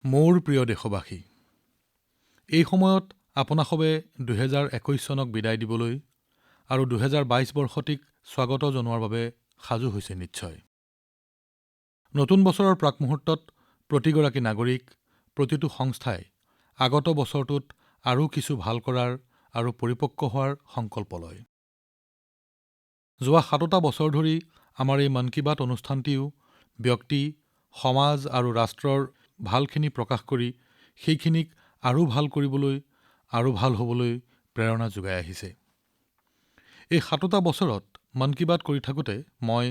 মোৰ প্ৰিয় দেশবাসী, এই সময়ত আপোনাসৱে ২০২১ চনক বিদায় দিবলৈ আৰু ২০২২ বৰ্ষটিক স্বাগত জনোৱাৰ বাবে সাজু হৈছে নিশ্চয়। নতুন বছৰৰ প্ৰাকমুহূৰ্তত প্ৰতিগৰাকী নাগৰিক, প্ৰতিটো সংস্থাই আগত বছৰটোত আৰু কিছু ভাল কৰাৰ আৰু পৰিপক্ক হোৱাৰ সংকল্প লয়। যোৱা ৭টা বছৰ ধৰি আমাৰ এই মন কী বাত অনুষ্ঠানটিও ব্যক্তি, সমাজ আৰু ৰাষ্ট্ৰৰ ভালখিনি প্ৰকাশ কৰি সেইখিনিক আৰু ভাল কৰিবলৈ আৰু ভাল হ'বলৈ প্ৰেৰণা যোগাই আহিছে। এই ৭টা বছৰত মন কী বাত কৰি থাকোঁতে মই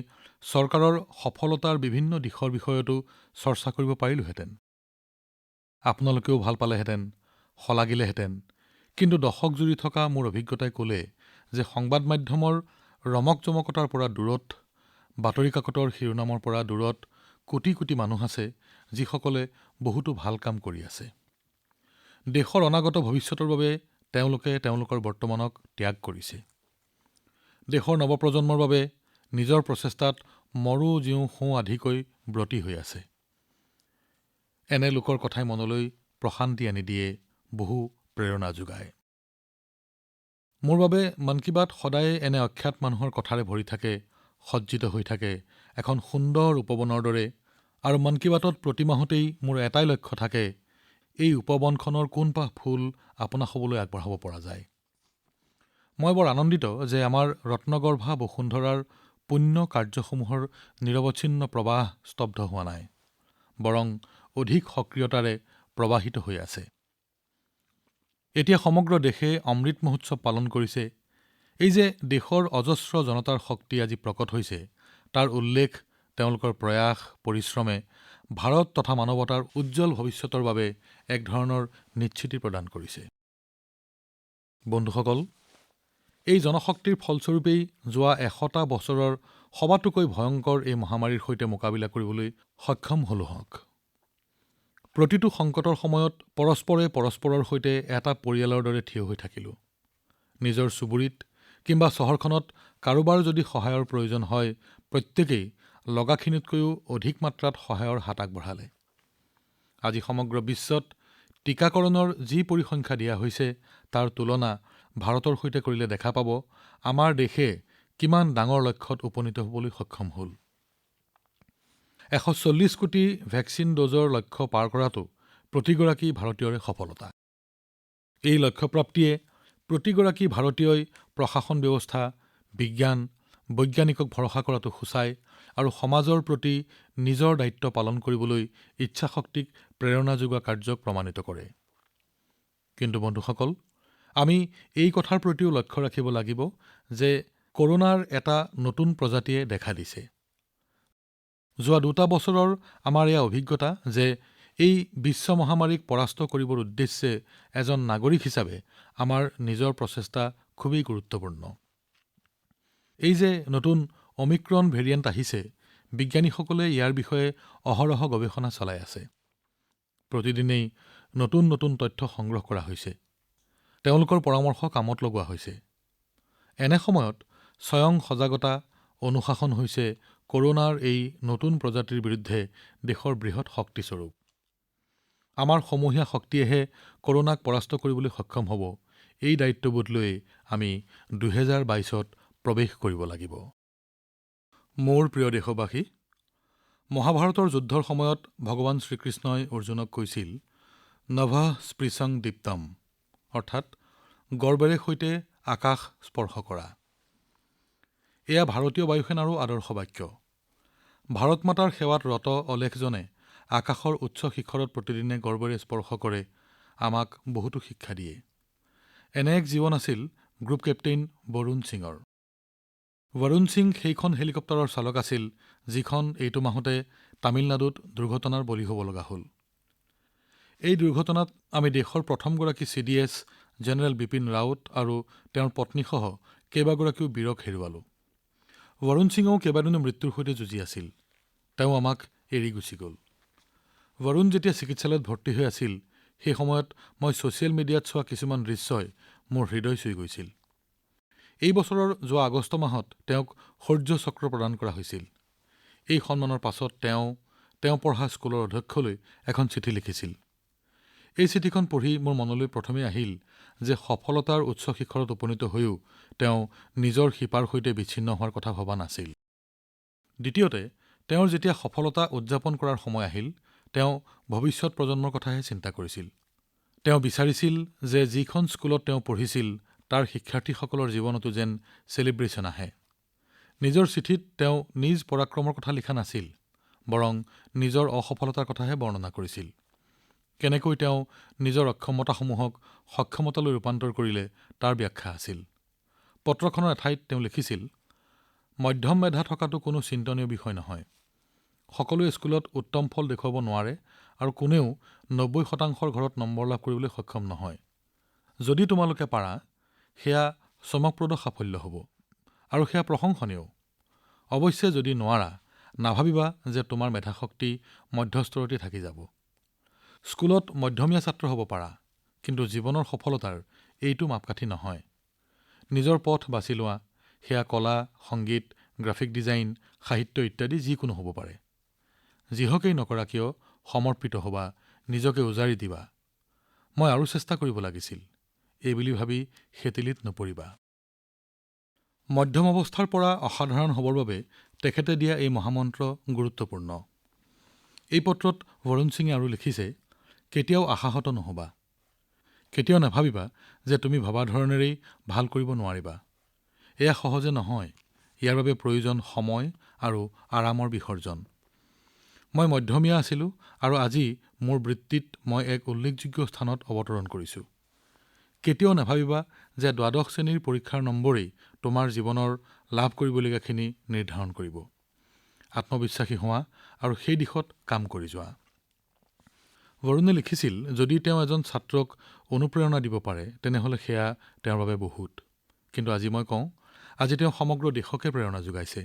চৰকাৰৰ সফলতাৰ বিভিন্ন দিশৰ বিষয়তো চৰ্চা কৰিব পাৰিলোহেঁতেন। আপোনালোকেও ভাল পালেহেঁতেন, শলাগিলেহেঁতেন, কিন্তু দশকজুৰি থকা মোৰ অভিজ্ঞতাই ক'লে যে সংবাদ মাধ্যমৰ ৰমকজমকতাৰ পৰা দূৰত, বাতৰি কাকতৰ শিৰোনামৰ পৰা দূৰত কোটি কোটি মানুহ আছে যিসকলে বহুতো ভাল কাম কৰি আছে। দেশৰ অনাগত ভৱিষ্যতৰ বাবে তেওঁলোকে তেওঁলোকৰ বৰ্তমানক ত্যাগ কৰিছে। দেশৰ নৱপ্ৰজন্মৰ বাবে নিজৰ প্ৰচেষ্টাত মৰো জীও সোঁ আধিকৈ ব্ৰতী হৈ আছে। এনে লোকৰ কথাই মনলৈ প্ৰশান্তি আনি দিয়ে, বহু প্ৰেৰণা যোগায়। মোৰ বাবে মন কী বাত সদায় এনে অখ্যাত মানুহৰ কথাৰে ভৰি থাকে, সজ্জিত হৈ থাকে এখন সুন্দৰ উপবনৰ দৰে। আৰু মন কী বাতত প্ৰতি মাহতেই মোৰ এটাই লক্ষ্য থাকে, এই উপবনখনৰ কোনপাহ ফুল আপোনাসৱলৈ আগবঢ়াব পৰা যায়। মই বৰ আনন্দিত যে আমাৰ ৰত্নগৰ্ভা বসুন্ধৰাৰ পুণ্য কাৰ্যসমূহৰ নিৰৱচ্ছিন্ন প্ৰৱাহ স্তব্ধ হোৱা নাই, বৰং অধিক সক্ৰিয়তাৰে প্ৰৱাহিত হৈ আছে। এতিয়া সমগ্ৰ দেশে অমৃত মহোৎসৱ পালন কৰিছে। এই যে দেশৰ অজস্ৰ জনতাৰ শক্তি আজি প্ৰকট হৈছে, তাৰ উল্লেখ তেওঁলোকৰ প্ৰয়াস, পৰিশ্ৰমে ভাৰত তথা মানৱতাৰ উজ্জ্বল ভৱিষ্যতৰ বাবে এক ধৰণৰ নিশ্চিতি প্ৰদান কৰিছে। বন্ধুসকল, এই জনশক্তিৰ ফলস্বৰূপেই যোৱা ১০০টা বছৰৰ সবাতোকৈ ভয়ংকৰ এই মহামাৰীৰ সৈতে মোকাবিলা কৰিবলৈ সক্ষম হলোঁ। প্ৰতিটো সংকটৰ সময়ত পৰস্পৰে পৰস্পৰৰ সৈতে এটা পৰিয়ালৰ দৰে থিয় হৈ থাকিলোঁ। নিজৰ চুবুৰীত কিম্বা চহৰখনত কাৰোবাৰ যদি সহায়ৰ প্ৰয়োজন হয়, প্ৰত্যেকেই লগাখিনিতকৈও অধিক মাত্ৰাত সহায়ৰ হাত আগবঢ়ালে। আজি সমগ্ৰ বিশ্বত টীকাকৰণৰ যি পৰিসংখ্যা দিয়া হৈছে, তাৰ তুলনা ভাৰতৰ সৈতে কৰিলে দেখা পাব আমাৰ দেশে কিমান ডাঙৰ লক্ষ্যত উপনীত হ'বলৈ সক্ষম হ'ল। ১৪০ কোটি ভেকচিন ড'জৰ লক্ষ্য পাৰ কৰাটো প্ৰতিগৰাকী ভাৰতীয়ৰে সফলতা। এই লক্ষ্যপ্ৰাপ্তিয়ে প্ৰতিগৰাকী ভাৰতীয়ই প্ৰশাসন ব্যৱস্থা, বিজ্ঞান, বৈজ্ঞানিকক ভৰসা কৰাটো সূচায় আৰু সমাজৰ প্ৰতি নিজৰ দায়িত্ব পালন কৰিবলৈ ইচ্ছাশক্তিক প্ৰেৰণা যোগোৱা কাৰ্যক প্ৰমাণিত কৰে। কিন্তু বন্ধুসকল, আমি এই কথাৰ প্ৰতিও লক্ষ্য ৰাখিব লাগিব যে কৰোনাৰ এটা নতুন প্ৰজাতিয়ে দেখা দিছে। যোৱা ২টা বছৰৰ আমাৰ এয়া অভিজ্ঞতা যে এই বিশ্ব মহামাৰীক পৰাস্ত কৰিবৰ উদ্দেশ্যে এজন নাগৰিক হিচাপে আমাৰ নিজৰ প্ৰচেষ্টা খুবেই গুৰুত্বপূৰ্ণ। এই যে নতুন অমিক্ৰন ভেৰিয়েণ্ট আহিছে, বিজ্ঞানীসকলে ইয়াৰ বিষয়ে অহৰহ গৱেষণা চলাই আছে। প্ৰতিদিনেই নতুন নতুন তথ্য সংগ্ৰহ কৰা হৈছে, তেওঁলোকৰ পৰামৰ্শ কামত লগোৱা হৈছে। এনে সময়ত স্বয়ং সজাগতা, অনুশাসন হৈছে কৰোনাৰ এই নতুন প্ৰজাতিৰ বিৰুদ্ধে দেশৰ বৃহৎ শক্তিস্বৰূপ। আমাৰ সমূহীয়া শক্তিয়েহে কৰোনাক পৰাস্ত কৰিবলৈ সক্ষম হ'ব। এই দায়িত্ববোধ লৈ আমি ২০২২ত প্ৰৱেশ কৰিব লাগিব। মোৰ প্ৰিয় দেশবাসী, মহাভাৰতৰ যুদ্ধৰ সময়ত ভগৱান শ্ৰীকৃষ্ণই অৰ্জুনক কৈছিল, নভঃ স্পৃশং দীপ্তম, অৰ্থাৎ গৰ্বেৰে সৈতে আকাশ স্পৰ্শ কৰা। এয়া ভাৰতীয় বায়ুসেনাৰো আদৰ্শ বাক্য। ভাৰত মাতাৰ সেৱাত ৰত অলেখজনে আকাশৰ উচ্চ শিখৰত প্ৰতিদিনে গৰ্বেৰে স্পৰ্শ কৰে, আমাক বহুতো শিক্ষা দিয়ে। এনে এক জীৱন আছিল গ্ৰুপ কেপ্টেইন বৰুণ সিঙৰ। বৰুণ সিং সেইখন হেলিকপ্টাৰৰ চালক আছিল যিখন এইটো মাহতে তামিলনাডুত দুৰ্ঘটনাৰ বলি হ'ব লগা হ'ল। এই দুৰ্ঘটনাত আমি দেশৰ প্ৰথমগৰাকী চিডিএছ জেনেৰেল বিপিন ৰাৱত আৰু তেওঁৰ পত্নীসহ কেইবাগৰাকীও বীৰক হেৰুৱালোঁ। বৰুণ সিঙেও কেইবাদিনো মৃত্যুৰ সৈতে যুঁজি আছিল। তেওঁ আমাক এৰি গুচি গ'ল। বৰুণ যেতিয়া চিকিৎসালয়ত ভৰ্তি হৈ আছিল, সেই সময়ত মই ছচিয়েল মিডিয়াত চোৱা কিছুমান দৃশ্যই মোৰ হৃদয় চুই গৈছিল। এই বছৰৰ যোৱা আগষ্ট মাহত তেওঁক শৌৰ্য চক্ৰ প্ৰদান কৰা হৈছিল। এই সন্মানৰ পাছত তেওঁ তেওঁ পঢ়া স্কুলৰ অধ্যক্ষলৈ এখন চিঠি লিখিছিল। এই চিঠিখন পঢ়ি মোৰ মনলৈ প্ৰথমে আহিল যে সফলতাৰ উচ্চ শিখৰত উপনীত হৈও তেওঁ নিজৰ শিপাৰ সৈতে বিচ্ছিন্ন হোৱাৰ কথা ভবা নাছিল। দ্বিতীয়তে, তেওঁৰ যেতিয়া সফলতা উদযাপন কৰাৰ সময় আহিল, তেওঁ ভৱিষ্যত প্ৰজন্মৰ কথাহে চিন্তা কৰিছিল। তেওঁ বিচাৰিছিল যে যিখন স্কুলত তেওঁ পঢ়িছিল তাৰ শিক্ষাৰ্থীসকলৰ জীৱনতো যেন চেলিব্ৰেশ্যন আহে। নিজৰ চিঠিত তেওঁ নিজ পৰাক্ৰমৰ কথা লিখা নাছিল, বৰং নিজৰ অসফলতাৰ কথাহে বৰ্ণনা কৰিছিল। কেনেকৈ তেওঁ নিজৰ অক্ষমতাসমূহক সক্ষমতালৈ ৰূপান্তৰ কৰিলে তাৰ ব্যাখ্যা আছিল। পত্ৰখনৰ এঠাইত তেওঁ লিখিছিল, মধ্যম মেধা থকাটো কোনো চিন্তনীয় বিষয় নহয়। সকলোৱে স্কুলত উত্তম ফল দেখুৱাব নোৱাৰে আৰু কোনেও ৯০% ঘৰত নম্বৰ লাভ কৰিবলৈ সক্ষম নহয়। যদি তোমালোকে পাৰা, সেয়া চমকপ্ৰদ সাফল্য হ'ব আৰু সেয়া প্ৰশংসনীয়। অৱশ্যে যদি নোৱাৰা, নাভাবিবা যে তোমাৰ মেধাশক্তি মধ্যস্তৰতে থাকি যাব। স্কুলত মধ্যমীয়া ছাত্ৰ হ'ব পাৰা, কিন্তু জীৱনৰ সফলতাৰ এইটো মাপকাঠি নহয়। নিজৰ পথ বাছি লোৱা, সেয়া কলা, সংগীত, গ্ৰাফিক ডিজাইন, সাহিত্য ইত্যাদি যিকোনো হ'ব পাৰে। যিহকেই নকৰা কিয় সমৰ্পিত হ'বা, নিজকে উজাৰি দিবা। মই আৰু চেষ্টা কৰিব লাগিছিল, এইবুলি ভাবি হেতিলিত নপৰিবা। মধ্যম অৱস্থাৰ পৰা অসাধাৰণ হ'বৰ বাবে তেখেতে দিয়া এই মহামন্ত্ৰ গুৰুত্বপূৰ্ণ। এই পত্ৰত বৰুণ সিঙে আৰু লিখিছে, কেতিয়াও আশাহত নহবা। কেতিয়াও নাভাবিবা যে তুমি ভবা ধৰণেৰেই ভাল কৰিব নোৱাৰিবা। এয়া সহজে নহয়। ইয়াৰ বাবে প্ৰয়োজন সময় আৰু আৰামৰ বিসৰ্জন। মই মধ্যমীয়া আছিলোঁ আৰু আজি মোৰ বৃত্তিত মই এক উল্লেখযোগ্য স্থানত অৱতৰণ কৰিছোঁ। কেতিয়াও নাভাবিবা যে দ্বাদশ শ্ৰেণীৰ পৰীক্ষাৰ নম্বৰেই তোমাৰ জীৱনৰ লাভ কৰিবলগীয়াখিনি নিৰ্ধাৰণ কৰিব। আত্মবিশ্বাসী হোৱা আৰু সেই দিশত কাম কৰি যোৱা। বৰুণে লিখিছিল, যদি তেওঁ এজন ছাত্ৰক অনুপ্ৰেৰণা দিব পাৰে তেনেহ'লে সেয়া তেওঁৰ বাবে বহুত। কিন্তু আজি মই কওঁ, আজি তেওঁ সমগ্ৰ দেশকে প্ৰেৰণা যোগাইছে।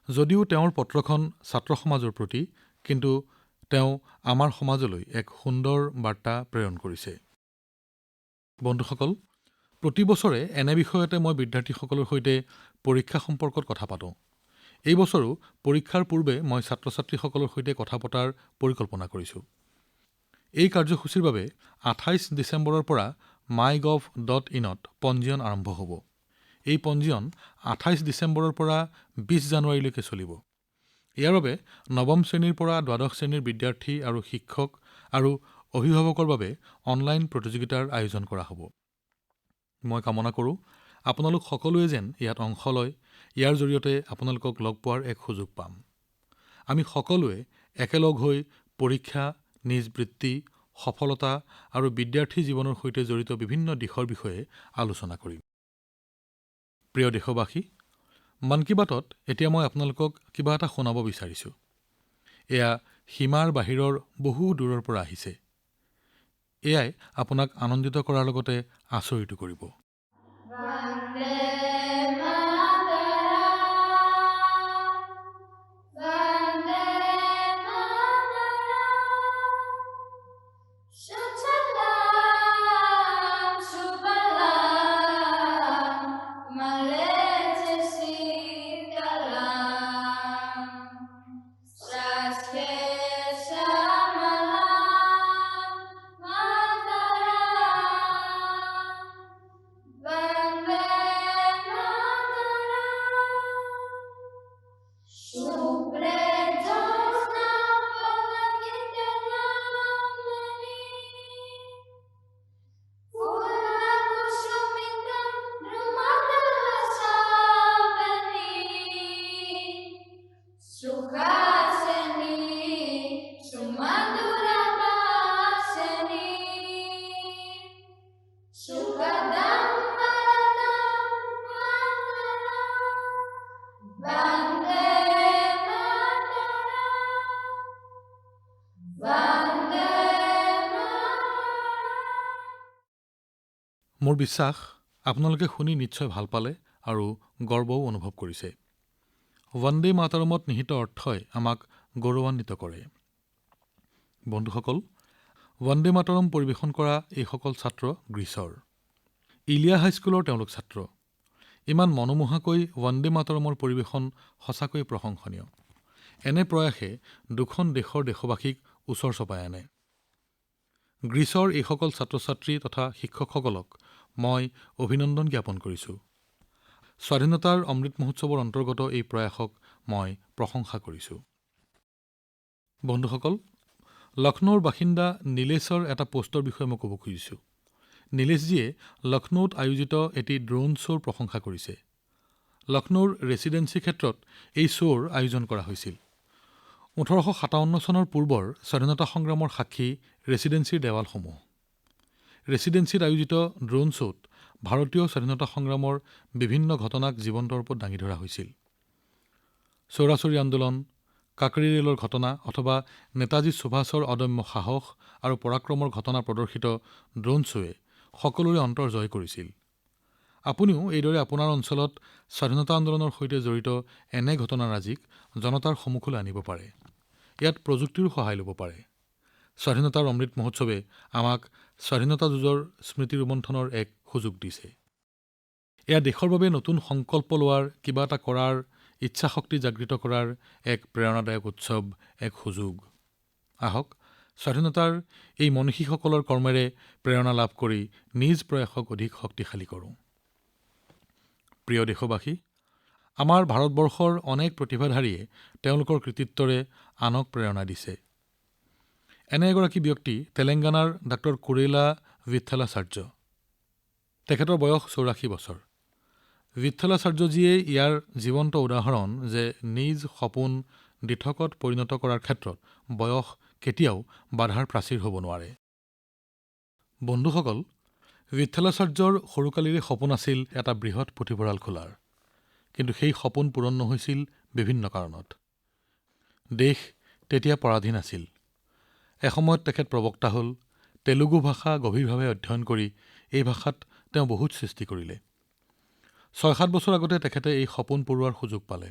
যদিও তেওঁৰ পত্ৰখন ছাত্ৰ সমাজৰ প্ৰতি, কিন্তু তেওঁ আমাৰ সমাজলৈ এক সুন্দৰ বাৰ্তা প্ৰেৰণ কৰিছে। বন্ধুসকল, প্ৰতি বছৰে এনে বিষয়তে মই বিদ্যাৰ্থীসকলৰ সৈতে পৰীক্ষা সম্পৰ্কত কথা পাতোঁ। এই বছৰো পৰীক্ষাৰ পূৰ্বে মই ছাত্ৰ-ছাত্ৰীসকলৰ সৈতে কথা পতাৰ পৰিকল্পনা কৰিছোঁ। এই কাৰ্যসূচীৰ বাবে ২৮ ডিচেম্বৰৰ পৰা mygov.in ত পঞ্জীয়ন আৰম্ভ হ'ব। এই পঞ্জীয়ন ২৮ ডিচেম্বৰৰ পৰা ২০ জানুৱাৰীলৈকে চলিব। ইয়াৰ বাবে নৱম শ্ৰেণীৰ পৰা দ্বাদশ শ্ৰেণীৰ বিদ্যাৰ্থী আৰু শিক্ষক আৰু অভিভাৱকৰ বাবে অনলাইন প্ৰতিযোগিতাৰ আয়োজন কৰা হ'ব। মই কামনা কৰোঁ আপোনালোক সকলোৱে যেন ইয়াত অংশ লয়। ইয়াৰ জৰিয়তে আপোনালোকক লগ পোৱাৰ এক সুযোগ পাম। আমি সকলোৱে একেলগ হৈ পৰীক্ষা, নিজ বৃত্তি, সফলতা আৰু বিদ্যাৰ্থী জীৱনৰ সৈতে জড়িত বিভিন্ন দিশৰ বিষয়ে আলোচনা কৰিম। প্ৰিয় দেশবাসী, মন কী বাতত এতিয়া মই আপোনালোকক কিবা এটা শুনাব বিচাৰিছোঁ। এয়া সীমাৰ বাহিৰৰ বহু দূৰৰ পৰা আহিছে। এয়াই আপোনাক আনন্দিত কৰাৰ লগতে আচৰিতো কৰিব। বন্দে মাতৰম, বন্দে মাতৰম, সুজলাম সুফলাম মলয়জ শীতলাম, স্বাস্থ্যে শ্যামলাম মাতরম, বন্দে মাতরম, শুভ্রে জ্যোৎস্না ফলকিতযামিনী, ফুলকুসুমিতম দ্রুমদলশোভিনী, সুহাসিনী সুমধুরভাষিণী, সুখদম বরদম মাতরম, বন্দে মাতরম, বন্দে মাতরম। মোৰ বিশ্বাস আপোনালোকে শুনি নিশ্চয় ভাল পালে আৰু গৰ্বও অনুভৱ কৰিছে। বন্দে মাতৰমত নিহিত অৰ্থই আমাক গৌৰৱান্বিত কৰে। বন্ধুসকল, বন্দে মাতৰম পৰিৱেশন কৰা এইসকল ছাত্ৰ গ্ৰীচৰ ইলিয়া হাইস্কুলৰ তেওঁলোক ছাত্ৰ। ইমান মনোমোহাকৈ বন্দে মাতৰমৰ পৰিৱেশন সঁচাকৈয়ে প্ৰশংসনীয়। এনে প্ৰয়াসে দুখন দেশৰ দেশবাসীক ওচৰ চপাই আনে। গ্ৰীচৰ এইসকল ছাত্ৰ-ছাত্ৰী তথা শিক্ষকসকলক মই অভিনন্দন জ্ঞাপন কৰিছো। স্বাধীনতাৰ অমৃত মহোৎসৱৰ অন্তৰ্গত এই প্ৰয়াসক মই প্ৰশংসা কৰিছো। বন্ধুসকল, লক্ষ্ণৌৰ বাসিন্দা নীলেশৰ এটা পোষ্টৰ বিষয়ে মই ক'ব খুজিছো। নীলেশজীয়ে লক্ষ্ণৌত আয়োজিত এটি ড্ৰোন শ্ব'ৰ প্ৰশংসা কৰিছে। লক্ষ্ণৌৰ ৰেচিডেন্সি ক্ষেত্ৰত এই শ্ব'ৰ আয়োজন কৰা হৈছিল। ১৮৫৭ চনৰ পূৰ্বৰ স্বাধীনতা সংগ্ৰামৰ সাক্ষী ৰেচিডেন্সিৰ দেৱালসমূহ। ৰেচিডেন্সিত আয়োজিত ড্ৰোন শ্ব'ত ভাৰতীয় স্বাধীনতা সংগ্ৰামৰ বিভিন্ন ঘটনাক জীৱন্ত ৰূপত দাঙি ধৰা হৈছিল। চৌৰাচৰী আন্দোলন, কাকৰী ৰেলৰ ঘটনা অথবা নেতাজী সুভাষৰ অদম্য সাহস আৰু পৰাক্ৰমৰ ঘটনা প্ৰদৰ্শিত ড্ৰোন শ্ব'য়ে সকলোৰে অন্তৰ জয় কৰিছিল। আপুনিও এইদৰে আপোনাৰ অঞ্চলত স্বাধীনতা আন্দোলনৰ সৈতে জড়িত এনে ঘটনাৰাজিক জনতাৰ সন্মুখলৈ আনিব পাৰে। ইয়াত প্ৰযুক্তিৰো সহায় ল'ব পাৰে। স্বাধীনতাৰ অমৃত মহোৎসৱে আমাক স্বাধীনতা যুঁজৰ স্মৃতি ৰোমন্থনৰ এক সুযোগ দিছে। এয়া দেশৰ বাবে নতুন সংকল্প লোৱাৰ, কিবা এটা কৰাৰ, ইচ্ছাশক্তি জাগৃত কৰাৰ এক প্ৰেৰণাদায়ক উৎসৱ, এক সুযোগ। আহক স্বাধীনতাৰ এই মনীষীসকলৰ কৰ্মেৰে প্ৰেৰণা লাভ কৰি নিজ প্ৰয়াসক অধিক শক্তিশালী কৰোঁ। প্ৰিয় দেশবাসী, আমাৰ ভাৰতবৰ্ষৰ অনেক প্ৰতিভাধাৰীয়ে তেওঁলোকৰ কৃতিত্বৰে আনক প্ৰেৰণা দিছে। এনে এগৰাকী ব্যক্তি তেলেংগানাৰ ডাক্তৰ কুৰেলা বিথালাচাৰ্য। তেখেতৰ বয়স ৮৪ বছৰ। বিথালাচাৰ্যজীয়ে ইয়াৰ জীৱন্ত উদাহৰণ যে নিজ সপোন দিঠকত পৰিণত কৰাৰ ক্ষেত্ৰত বয়স কেতিয়াও বাধাৰ প্ৰাচীৰ হ'ব নোৱাৰে। বন্ধুসকল, বিথালাচাৰ্যৰ সৰুকালিৰে সপোন আছিল এটা বৃহৎ পুথিভঁৰাল খোলাৰ। কিন্তু সেই সপোন পূৰণ নহৈছিল বিভিন্ন কাৰণত। দেশ তেতিয়া পৰাধীন আছিল। এসময়ত তেখেত প্ৰবক্তা হ'ল। তেলেগু ভাষা গভীৰভাৱে অধ্যয়ন কৰি এই ভাষাত তেওঁ বহুত সৃষ্টি কৰিলে। ৬-৭ বছৰ আগতে তেখেতে এই সপোন পূৰোৱাৰ সুযোগ পালে।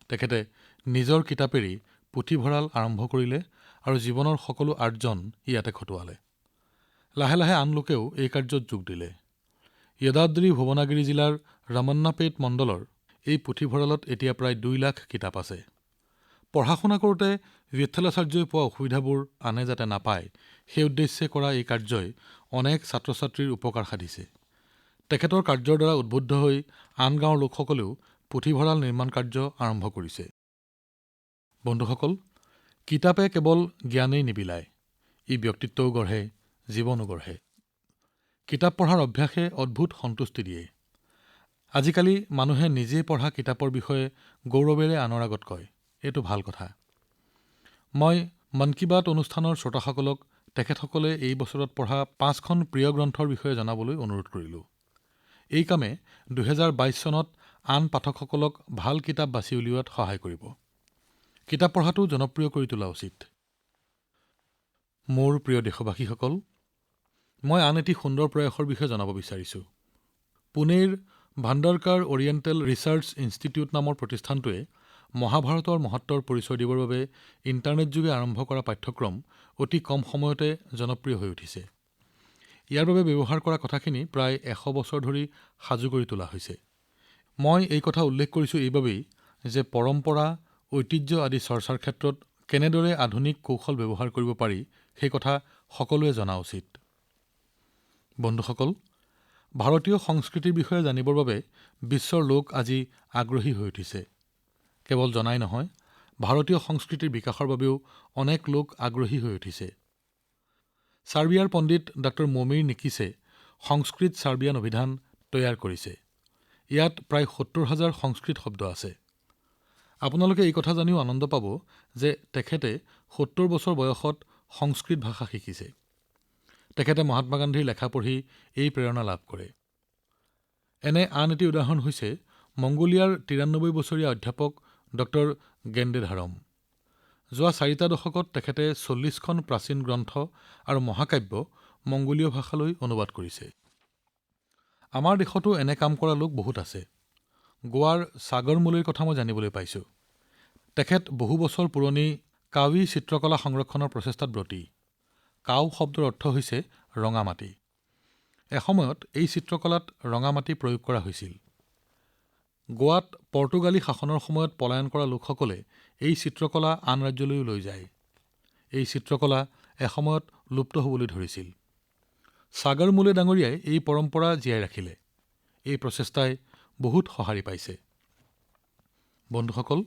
তেখেতে নিজৰ কিতাপেৰে পুথিভঁৰাল আৰম্ভ কৰিলে আৰু জীৱনৰ সকলো আৰ্জন ইয়াতে খটুৱালে। লাহে লাহে আন লোকেও এই কাৰ্যত যোগ দিলে। য়দাদ্ৰী ভুৱনাগিৰি জিলাৰ ৰামান্নাপেট মণ্ডলৰ এই পুথিভঁৰালত এতিয়া প্ৰায় ২ লাখ কিতাপ আছে। পঢ়া-শুনা কৰোঁতে বিথালাচাৰ্যই পোৱা অসুবিধাবোৰ আনে যাতে নাপায়, সেই উদ্দেশ্যে কৰা এই কাৰ্যই অনেক ছাত্ৰ-ছাত্ৰীৰ উপকাৰ সাধিছে। তেখেতৰ কাৰ্যৰ দ্বাৰা উদ্বুদ্ধ হৈ আন গাঁৱৰ লোকসকলেও পুথিভঁৰাল নিৰ্মাণ কাৰ্য আৰম্ভ কৰিছে। বন্ধুসকল, কিতাপে কেৱল জ্ঞানেই নিবিলায়, ই ব্যক্তিত্বও গঢ়ে, জীৱনো গঢ়ে। কিতাপ পঢ়াৰ অভ্যাসে অদ্ভুত সন্তুষ্টি দিয়ে। আজিকালি মানুহে নিজে পঢ়া কিতাপৰ বিষয়ে গৌৰৱেৰে আনৰ আগত কয়। এইটো ভাল কথা। মই মন কী বাত অনুষ্ঠানৰ শ্ৰোতাসকলক তেখেতসকলে এই বছৰত পঢ়া ৫খন প্ৰিয় গ্ৰন্থৰ বিষয়ে জনাবলৈ অনুৰোধ কৰিলো। এই কামে ২০২২ চনত আন পাঠকসকলক ভাল কিতাপ বাছি উলিওৱাত সহায় কৰিব। কিতাপ পঢ়াটো জনপ্ৰিয় কৰি তোলা উচিত। মোৰ প্ৰিয় দেশবাসীসকল, মই আন এটি সুন্দৰ প্ৰয়াসৰ বিষয়ে জনাব বিচাৰিছো। পুনেৰ ভাণ্ডাৰকাৰ অৰিয়েণ্টেল ৰিচাৰ্চ ইনষ্টিটিউট নামৰ প্ৰতিষ্ঠানটোৱে মহাভাৰতৰ মহত্বৰ পৰিচয় দিবৰ বাবে ইণ্টাৰনেটযোগে আৰম্ভ কৰা পাঠ্যক্ৰম অতি কম সময়তে জনপ্ৰিয় হৈ উঠিছে। ইয়াৰ বাবে ব্যৱহাৰ কৰা কথাখিনি প্ৰায় ১০০ বছৰ ধৰি সাজু কৰি তোলা হৈছে। মই এই কথা উল্লেখ কৰিছো এইবাবেই যে পৰম্পৰা, ঐতিহ্য আদি চৰ্চাৰ ক্ষেত্ৰত কেনেদৰে আধুনিক কৌশল ব্যৱহাৰ কৰিব পাৰি সেই কথা সকলোৱে জনা উচিত। বন্ধুসকল, ভাৰতীয় সংস্কৃতিৰ বিষয়ে জানিবৰ বাবে বিশ্বৰ লোক আজি আগ্ৰহী হৈ উঠিছে। কেৱল জনাই নহয়, ভাৰতীয় সংস্কৃতিৰ বিকাশৰ বাবেও অনেক লোক আগ্ৰহী হৈ উঠিছে। ছাৰ্বিয়াৰ পণ্ডিত ডাক্তৰ মমিৰ নিকিছে সংস্কৃত ছাৰ্বিয়ান অভিধান তৈয়াৰ কৰিছে। ইয়াত প্ৰায় ৭০,০০০ সংস্কৃত শব্দ আছে। আপোনালোকে এই কথা জানিও আনন্দ পাব যে তেখেতে ৭০ বছৰ বয়সত সংস্কৃত ভাষা শিকিছে। তেখেতে মহাত্মা গান্ধীৰ লেখা পঢ়ি এই প্ৰেৰণা লাভ কৰে। এনে আন এটি উদাহৰণ হৈছে মংগোলিয়াৰ ৯৩ বছৰীয়া অধ্যাপক ডক্টৰ গেণ্ডেধাৰম। যোৱা ৪টা দশকত তেখেতে ৪০খন প্ৰাচীন গ্ৰন্থ আৰু মহাকাব্য মংগোলীয় ভাষালৈ অনুবাদ কৰিছে। আমাৰ দেশতো এনে কাম কৰা লোক বহুত আছে। গোৱাৰ সাগৰ মুলেৰ কথা মই জানিবলৈ পাইছো। তেখেত বহু বছৰ পুৰণি কাৱী চিত্ৰকলা সংৰক্ষণৰ প্ৰচেষ্টাত ব্ৰতী। কাও শব্দৰ অৰ্থ হৈছে ৰঙা মাটি। এসময়ত এই চিত্ৰকলাত ৰঙা মাটি প্ৰয়োগ কৰা হৈছিল। গোৱাত পৰ্তুগালী শাসনৰ সময়ত পলায়ন কৰা লোকসকলে এই চিত্ৰকলা আন ৰাজ্যলৈও লৈ যায়। এই চিত্ৰকলা এসময়ত লুপ্ত হ'বলৈ ধৰিছিল। সাগৰ মুলে ডাঙৰীয়াই এই পৰম্পৰা জীয়াই ৰাখিলে। এই প্ৰচেষ্টাই বহুত সঁহাৰি পাইছে। বন্ধুসকল,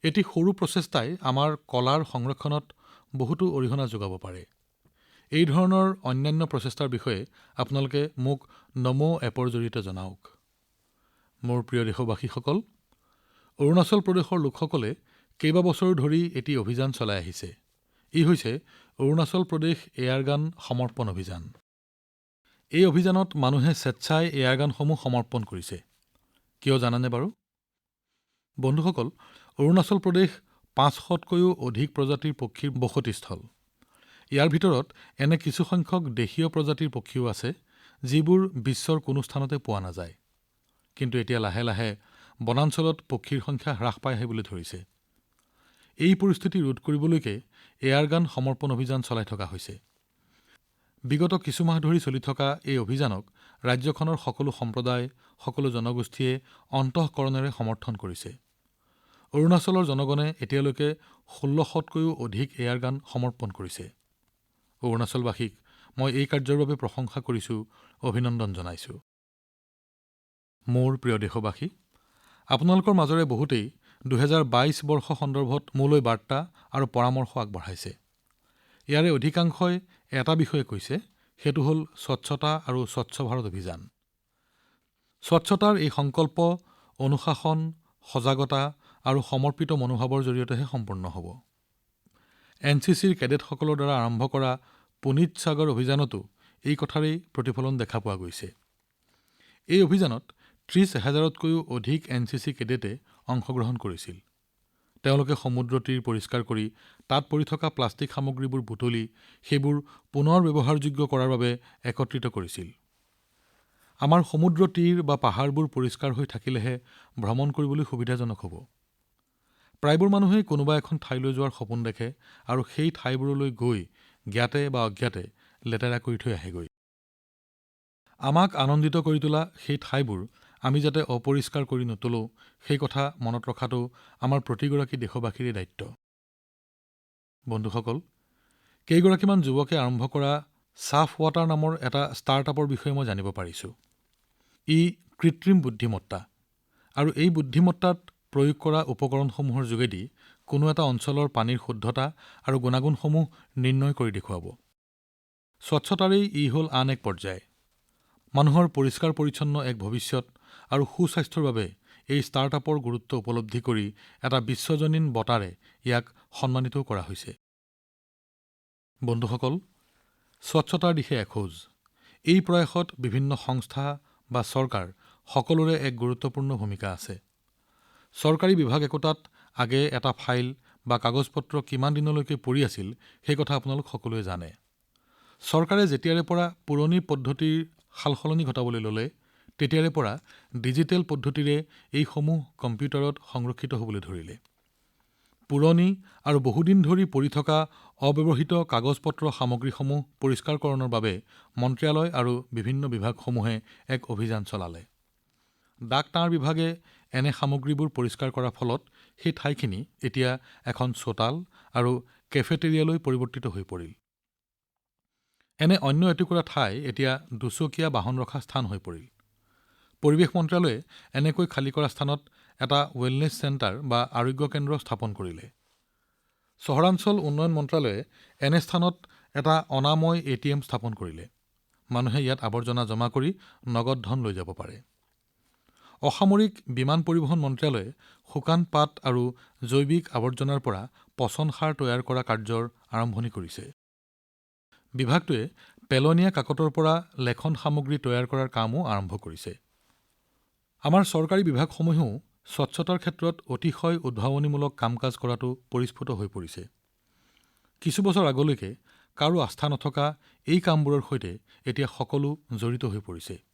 এটি সৰু প্ৰচেষ্টাই আমাৰ কলাৰ সংৰক্ষণত বহুতো অৰিহণা যোগাব পাৰে। এই ধৰণৰ অন্যান্য প্ৰচেষ্টাৰ বিষয়ে আপোনালোকে মোক নমো এপৰ জৰিয়তে জনাওক। মোৰ প্ৰিয় দেশবাসীসকল, অৰুণাচল প্ৰদেশৰ লোকসকলে কেইবাবছৰো ধৰি এটি অভিযান চলাই আহিছে। ই হৈছে অৰুণাচল প্ৰদেশ এয়াৰগান সমৰ্পণ অভিযান। এই অভিযানত মানুহে স্বেচ্ছাই এয়াৰগানসমূহ সমৰ্পণ কৰিছে। কিয় জানেনে বাৰু? বন্ধুসকল, অৰুণাচল প্ৰদেশ ৫০০তকৈও অধিক প্ৰজাতিৰ পক্ষীৰ বসতিস্থল। ইয়াৰ ভিতৰত এনে কিছু সংখ্যক দেশীয় প্ৰজাতিৰ পক্ষীও আছে যিবোৰ বিশ্বৰ কোনো স্থানতে পোৱা নাযায়। কিন্তু এতিয়া লাহে লাহে বনাঞ্চলত পক্ষীৰ সংখ্যা হ্ৰাস পাই আহিবলৈ ধৰিছে। এই পৰিস্থিতি ৰোধ কৰিবলৈকে এয়াৰগান সমৰ্পণ অভিযান চলাই থকা হৈছে। বিগত কিছু মাহ ধৰি চলি থকা এই অভিযানক ৰাজ্যখনৰ সকলো সম্প্ৰদায়, সকলো জনগোষ্ঠীয়ে অন্তঃকৰণেৰে সমৰ্থন কৰিছে। অৰুণাচলৰ জনগণে এতিয়ালৈকে ১৬০০তকৈও অধিক এয়াৰগান সমৰ্পণ কৰিছে। অৰুণাচলবাসীক মই এই কাৰ্যৰ বাবে প্ৰশংসা কৰিছো, অভিনন্দন জনাইছো। মোৰ প্ৰিয় দেশবাসী, আপোনালোকৰ মাজৰে বহুতেই ২০২২ বৰ্ষ সন্দৰ্ভত মোলৈ বাৰ্তা আৰু পৰামৰ্শ আগবঢ়াইছে। ইয়াৰে অধিকাংশই এটা বিষয়ে কৈছে, সেইটো হ'ল স্বচ্ছতা আৰু স্বচ্ছ ভাৰত অভিযান। স্বচ্ছতাৰ এই সংকল্প অনুশাসন, সজাগতা আৰু সমৰ্পিত মনোভাৱৰ জৰিয়তেহে সম্পূৰ্ণ হ'ব। এনচিচিৰ কেডেটসকলৰ দ্বাৰা আৰম্ভ কৰা পুনীত সাগৰ অভিযানতো এই কথাৰেই প্ৰতিফলন দেখা পোৱা গৈছে। এই অভিযানত ৩০,০০০তকৈও অধিক এনচিচি কেডেটে অংশগ্ৰহণ কৰিছিল। তেওঁলোকে সমুদ্ৰ তীৰ পৰিষ্কাৰ কৰি তাত পৰি থকা প্লাষ্টিক সামগ্ৰীবোৰ বুটলি সেইবোৰ পুনৰ ব্যৱহাৰযোগ্য কৰাৰ বাবে একত্ৰিত কৰিছিল। আমাৰ সমুদ্ৰ তীৰ বা পাহাৰবোৰ পৰিষ্কাৰ হৈ থাকিলেহে ভ্ৰমণ কৰিবলৈ সুবিধাজনক হ'ব। প্ৰায়বোৰ মানুহেই কোনোবা এখন ঠাইলৈ যোৱাৰ সপোন দেখে আৰু সেই ঠাইবোৰলৈ গৈ জ্ঞাতে বা অজ্ঞাতে লেতেৰা কৰি থৈ আহেগৈ। আমাক আনন্দিত কৰি তোলা সেই ঠাইবোৰ আমি যাতে অপৰিষ্কাৰ কৰি নতলো, সেই কথা মনত ৰখাটো আমাৰ প্ৰতিগৰাকী দেশবাসীৰে দায়িত্ব। বন্ধুসকল, কেইগৰাকীমান যুৱকে আৰম্ভ কৰা ছাফ ৱাটাৰ নামৰ এটা ষ্টাৰ্টআপৰ বিষয়ে মই জানিব পাৰিছো। ই কৃত্ৰিম বুদ্ধিমত্তা আৰু এই বুদ্ধিমত্তাত প্ৰয়োগ কৰা উপকৰণসমূহৰ যোগেদি কোনো এটা অঞ্চলৰ পানীৰ শুদ্ধতা আৰু গুণাগুণসমূহ নিৰ্ণয় কৰি দেখুৱাব। স্বচ্ছতাৰেই ই হ'ল আন এক পৰ্যায়। মানুহৰ পৰিষ্কাৰ-পৰিচ্ছন্ন এক ভৱিষ্যত আৰু সুস্বাস্থ্যৰ বাবে এই ষ্টাৰ্টআপৰ গুৰুত্ব উপলব্ধি কৰি এটা বিশ্বজনীন বঁটাৰে ইয়াক সন্মানিতও কৰা হৈছে। বন্ধুসকল, স্বচ্ছতাৰ দিশে এখোজ। এই প্ৰয়াসত বিভিন্ন সংস্থা বা চৰকাৰ সকলোৰে এক গুৰুত্বপূৰ্ণ ভূমিকা আছে। চৰকাৰী বিভাগ একোটাত আগে এটা ফাইল বা কাগজ-পত্ৰ কিমান দিনলৈকে পৰি আছিল সেই কথা আপোনালোক সকলোৱে জানে। চৰকাৰে যেতিয়াৰে পৰা পুৰণি পদ্ধতিৰ সালসলনি ঘটাবলৈ ল'লে, তেতিয়াৰে পৰা ডিজিটেল পদ্ধতিৰে এইসমূহ কম্পিউটাৰত সংৰক্ষিত হ'বলৈ ধৰিলে। পুৰণি আৰু বহুদিন ধৰি পৰি থকা অব্যৱহৃত কাগজ-পত্ৰ সামগ্ৰীসমূহ পৰিষ্কাৰকৰণৰ বাবে মন্ত্ৰালয় আৰু বিভিন্ন বিভাগসমূহে এক অভিযান চলালে। ডাকটাঁৰ বিভাগে এনে সামগ্ৰীবোৰ পৰিষ্কাৰ কৰাৰ ফলত সেই ঠাইখিনি এতিয়া এখন চোতাল আৰু কেফেটেৰিয়ালৈ পৰিৱৰ্তিত হৈ পৰিল। এনে অন্য এটুকুৰা ঠাই এতিয়া দুচকীয়া বাহন ৰখা স্থান হৈ পৰিল। পৰিৱেশ মন্ত্ৰালয়ে এনেকৈ খালী কৰা স্থানত এটা ৱেলনেছ চেণ্টাৰ বা আৰোগ্য কেন্দ্ৰ স্থাপন কৰিলে। চহৰাঞ্চল উন্নয়ন মন্ত্ৰালয়ে এনে স্থানত এটা অনাময় এটিএম স্থাপন কৰিলে। মানুহে ইয়াত আৱৰ্জনা জমা কৰি নগদ ধন লৈ যাব পাৰে। অসামৰিক বিমান পৰিবহণ মন্ত্ৰালয়ে শুকান পাত আৰু জৈৱিক আৱৰ্জনাৰ পৰা পচন সাৰ তৈয়াৰ কৰা কাৰ্যৰ আৰম্ভণি কৰিছে। বিভাগটোৱে পেলনীয়া কাকতৰ পৰা লেখন সামগ্ৰী তৈয়াৰ কৰাৰ কামো আৰম্ভ কৰিছে। আমাৰ চৰকাৰী বিভাগসমূহেও স্বচ্ছতাৰ ক্ষেত্ৰত অতিশয় উদ্ভাৱনীমূলক কাম-কাজ কৰাটো পৰিস্ফুট হৈ পৰিছে। কিছু বছৰ আগলৈকে কাৰো আস্থা নথকা এই কামবোৰৰ সৈতে এতিয়া সকলো জড়িত হৈ পৰিছে।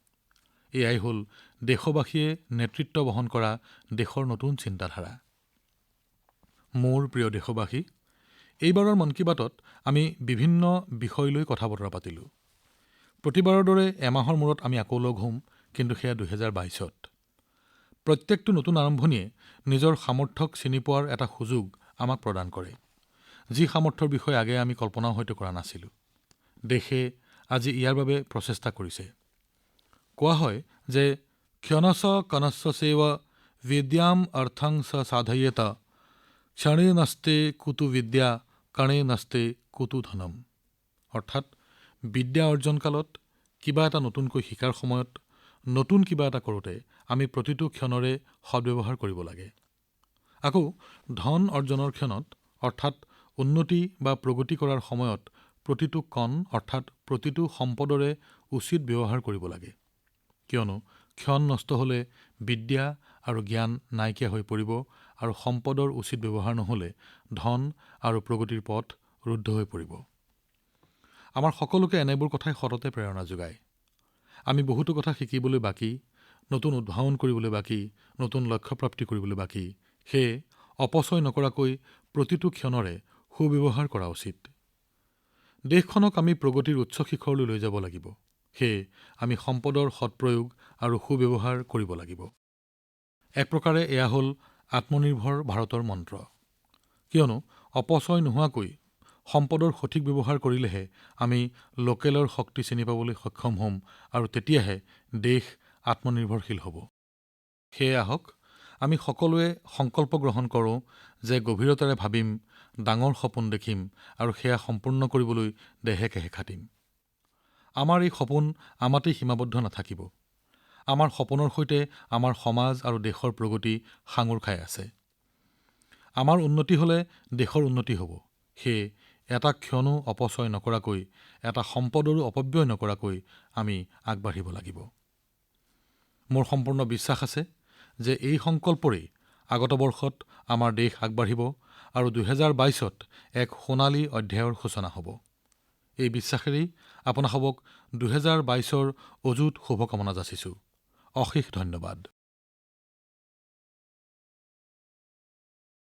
এয়াই হ'ল দেশবাসীয়ে নেতৃত্ব বহন কৰা দেশৰ নতুন চিন্তাধাৰা। মোৰ প্ৰিয় দেশবাসী, এইবাৰৰ মন কী বাতত আমি বিভিন্ন বিষয় লৈ কথা বতৰা পাতিলো। প্ৰতিবাৰৰ দৰে এমাহৰ মূৰত আমি আকৌ লগ হ'ম, কিন্তু সেয়া ২০২২ত। প্ৰত্যেকটো নতুন আৰম্ভণিয়ে নিজৰ সামৰ্থ্যক চিনি পোৱাৰ এটা সুযোগ আমাক প্ৰদান কৰে, যি সামৰ্থ্যৰ বিষয়ে আগেয়ে আমি কল্পনাও হয়তো কৰা নাছিলোঁ। দেশে আজি ইয়াৰ বাবে প্ৰচেষ্টা কৰিছে। কোৱা হয় যে ক্ষণশ কণস্য সেৱ বিদ্যাম অৰ্থং স সাধয়েত ক্ষণে নস্তে কুতু বিদ্যা কণে নস্তে কুতু ধনম। অৰ্থাৎ বিদ্যা অৰ্জন কালত, কিবা এটা নতুনকৈ শিকাৰ সময়ত, নতুন কিবা এটা কৰোঁতে আমি প্ৰতিটো ক্ষণৰে সদ্ব্যৱহাৰ কৰিব লাগে। আকৌ ধন অৰ্জনৰ ক্ষণত, অৰ্থাৎ উন্নতি বা প্ৰগতি কৰাৰ সময়ত প্ৰতিটো কণ অৰ্থাৎ প্ৰতিটো সম্পদৰে উচিত ব্যৱহাৰ কৰিব লাগে, কিয়নো ক্ষণ নষ্ট হলে বিদ্যা আৰু জ্ঞান নাইকিয়া হৈ পৰিব আৰু সম্পদৰ উচিত ব্যৱহাৰ নহলে ধন আৰু প্ৰগতিৰ পথ ৰুদ্ধ হৈ পৰিব। আমাৰ সকলোকে এনেবোৰ কথাই সততে প্ৰেৰণা যোগায়। আমি বহুতো কথা শিকিবলৈ বাকী, নতুন উদ্ভাৱন কৰিবলৈ বাকী, নতুন লক্ষ্য প্ৰাপ্তি কৰিবলৈ বাকী। সেয়ে অপচয় নকৰাকৈ প্ৰতিটো ক্ষণৰে সুব্যৱহাৰ কৰা উচিত। দেশখনক আমি প্ৰগতিৰ উচ্চ শিখৰলৈ লৈ যাব লাগিব। সেয়ে আমি সম্পদৰ সৎপ্ৰয়োগ আৰু সুব্যৱহাৰ কৰিব লাগিব। এক প্ৰকাৰে এয়া হ'ল আত্মনিৰ্ভৰ ভাৰতৰ মন্ত্ৰ, কিয়নো অপচয় নোহোৱাকৈ সম্পদৰ সঠিক ব্যৱহাৰ কৰিলেহে আমি লোকেলৰ শক্তি চিনি পাবলৈ সক্ষম হ'ম আৰু তেতিয়াহে দেশ আত্মনিৰ্ভৰশীল হ'ব। সেয়ে আহক আমি সকলোৱে সংকল্প গ্ৰহণ কৰোঁ যে গভীৰতাৰে ভাবিম, ডাঙৰ সপোন দেখিম আৰু সেয়া সম্পূৰ্ণ কৰিবলৈ দেহে কেহে খাটিম। আমাৰ এই সপোন আমাতেই সীমাবদ্ধ নাথাকিব। আমাৰ সপোনৰ সৈতে আমাৰ সমাজ আৰু দেশৰ প্ৰগতি সাঙুৰ খাই আছে। আমাৰ উন্নতি হলে দেশৰ উন্নতি হ'ব। সেয়ে এটা ক্ষণো অপচয় নকৰাকৈ, এটা সম্পদৰো অপব্যয় নকৰাকৈ আমি আগবাঢ়িব লাগিব। মোৰ সম্পূৰ্ণ বিশ্বাস আছে যে এই সংকল্পৰেই আগত বৰ্ষত আমাৰ দেশ আগবাঢ়িব আৰু 2022ত এক সোণালী অধ্যায়ৰ সূচনা হ'ব। এই বিশ্বাসেৰেই আপোনালোকক 2022ৰ অযুত শুভকামনা যাচিছো। অশেষ ধন্যবাদ।